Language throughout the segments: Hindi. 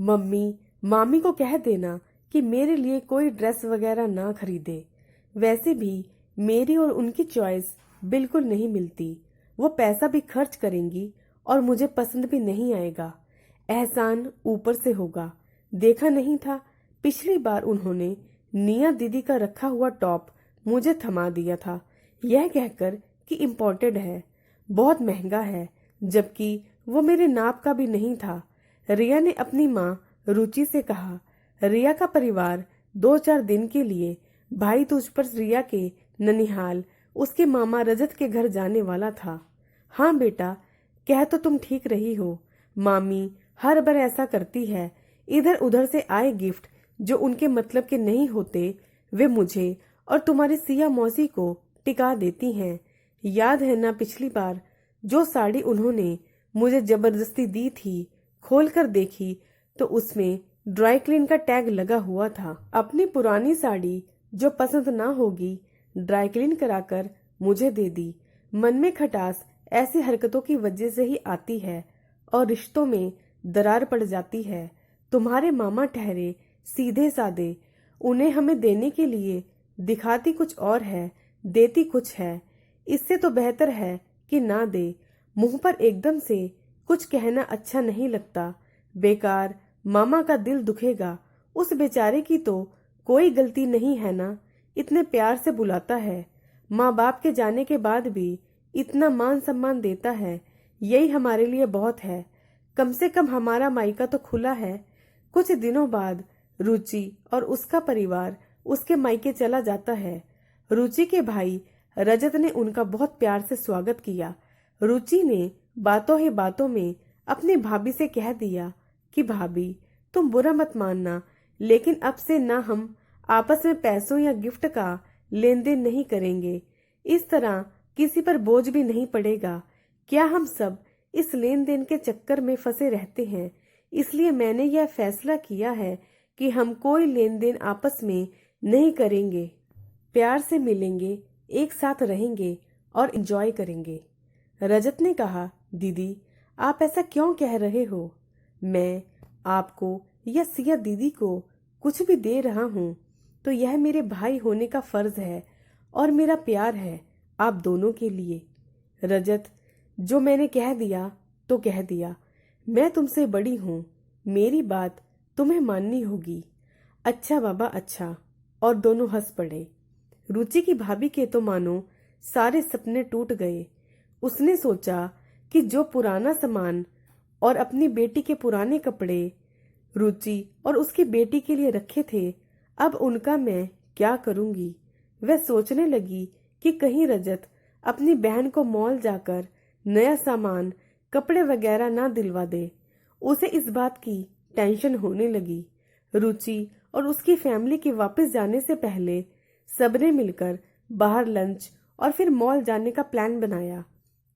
मम्मी मामी को कह देना कि मेरे लिए कोई ड्रेस वगैरह ना खरीदे। वैसे भी मेरी और उनकी चॉइस बिल्कुल नहीं मिलती। वो पैसा भी खर्च करेंगी और मुझे पसंद भी नहीं आएगा। एहसान ऊपर से होगा। देखा नहीं था पिछली बार उन्होंने निया दीदी का रखा हुआ टॉप मुझे थमा दिया था, यह कहकर कि इम्पोर्टेड है, बहुत महंगा है, जबकि वो मेरे नाप का भी नहीं था। रिया ने अपनी माँ रुचि से कहा, रिया का परिवार 2-4 दिन के लिए भाई तुझ पर रिया के ननिहाल उसके मामा रजत के घर जाने वाला था। हाँ बेटा, कह तो तुम ठीक रही हो। मामी हर बार ऐसा करती है, इधर उधर से आए गिफ्ट जो उनके मतलब के नहीं होते वे मुझे और तुम्हारी सिया मौसी को टिका देती हैं। याद है ना पिछली बार जो साड़ी उन्होंने मुझे जबरदस्ती दी थी, खोल कर देखी तो उसमें ड्राई क्लीन का टैग लगा हुआ था। अपनी पुरानी साड़ी जो पसंद ना होगी ड्राई क्लीन कराकर मुझे दे दी। मन में खटास ऐसी हरकतों की वजह से ही आती है और रिश्तों में दरार पड़ जाती है। तुम्हारे मामा ठहरे सीधे साधे, उन्हें हमें देने के लिए दिखाती कुछ और है, देती कुछ है। इससे तो बेहतर है कि ना दे। मुंह पर एकदम से कुछ कहना अच्छा नहीं लगता। बेकार मामा का दिल दुखेगा। उस बेचारे की तो कोई गलती नहीं है ना, इतने प्यार से बुलाता है। माँ बाप के जाने के बाद भी इतना मान सम्मान देता है, यही हमारे लिए बहुत है। कम से कम हमारा मायका तो खुला है। कुछ दिनों बाद रुचि और उसका परिवार उसके मायके चला जाता है। रुचि के भाई रजत ने उनका बहुत प्यार से स्वागत किया। रुचि ने बातों ही बातों में अपनी भाभी से कह दिया कि भाभी तुम बुरा मत मानना, लेकिन अब से ना हम आपस में पैसों या गिफ्ट का लेन देन नहीं करेंगे। इस तरह किसी पर बोझ भी नहीं पड़ेगा। क्या हम सब इस लेन देन के चक्कर में फंसे रहते हैं, इसलिए मैंने यह फैसला किया है कि हम कोई लेन देन आपस में नहीं करेंगे। प्यार से मिलेंगे, एक साथ रहेंगे और एंजॉय करेंगे। रजत ने कहा, दीदी आप ऐसा क्यों कह रहे हो? मैं आपको या सिया दीदी को कुछ भी दे रहा हूँ तो यह मेरे भाई होने का फर्ज है और मेरा प्यार है आप दोनों के लिए। रजत, जो मैंने कह दिया तो कह दिया। मैं तुमसे बड़ी हूँ, मेरी बात तुम्हें माननी होगी। अच्छा बाबा अच्छा। और दोनों हंस पड़े। रुचि की भाभी के तो मानो सारे सपने टूट गए। उसने सोचा कि जो पुराना सामान और अपनी बेटी के पुराने कपड़े रुचि और उसकी बेटी के लिए रखे थे, अब उनका मैं क्या करूंगी। वह सोचने लगी कि कहीं रजत अपनी बहन को मॉल जाकर नया सामान कपड़े वगैरह ना दिलवा दे। उसे इस बात की टेंशन होने लगी। रुचि और उसकी फैमिली के वापस जाने से पहले सबने मिलकर बाहर लंच और फिर मॉल जाने का प्लान बनाया।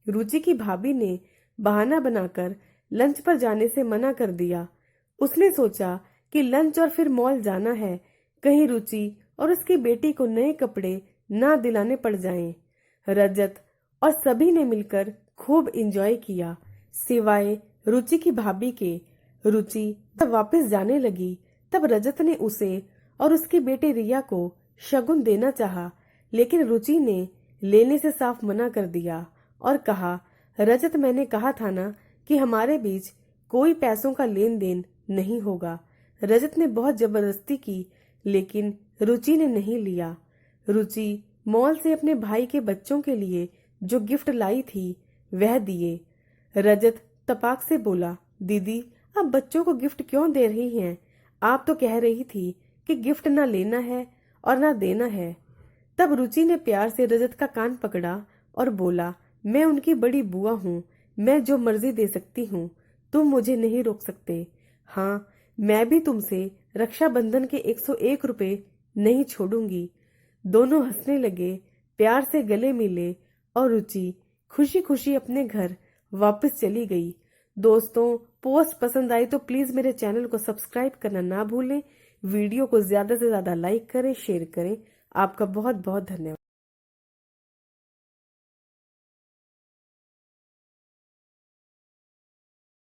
रुचि की भाभी ने बहाना बनाकर लंच पर जाने से मना कर दिया। उसने सोचा कि लंच और फिर मॉल जाना है, कहीं रुचि और उसकी बेटी को नए कपड़े ना दिलाने पड़ जाएं। रजत और सभी ने मिलकर खूब एंजॉय किया, सिवाय रुचि की भाभी के। रुचि जब वापस जाने लगी तब रजत ने उसे और उसकी बेटी रिया को शगुन देना चाहा, लेकिन रुचि ने लेने से साफ मना कर दिया और कहा, रजत मैंने कहा था ना कि हमारे बीच कोई पैसों का लेन देन नहीं होगा। रजत ने बहुत जबरदस्ती की, लेकिन रुचि ने नहीं लिया। रुचि मॉल से अपने भाई के बच्चों के लिए जो गिफ्ट लाई थी वह दिए। रजत तपाक से बोला, दीदी आप बच्चों को गिफ्ट क्यों दे रही हैं? आप तो कह रही थी कि गिफ्ट ना लेना है और ना देना है। तब रुचि ने प्यार से रजत का कान पकड़ा और बोला, मैं उनकी बड़ी बुआ हूँ, मैं जो मर्जी दे सकती हूँ, तुम मुझे नहीं रोक सकते। हाँ, मैं भी तुमसे रक्षाबंधन के 101 रुपए नहीं छोड़ूंगी। दोनों हंसने लगे, प्यार से गले मिले और रुचि खुशी खुशी अपने घर वापस चली गई। दोस्तों, पोस्ट पसंद आई तो प्लीज मेरे चैनल को सब्सक्राइब करना ना भूलें। वीडियो को ज्यादा से ज्यादा लाइक करें, शेयर करें। आपका बहुत बहुत धन्यवाद।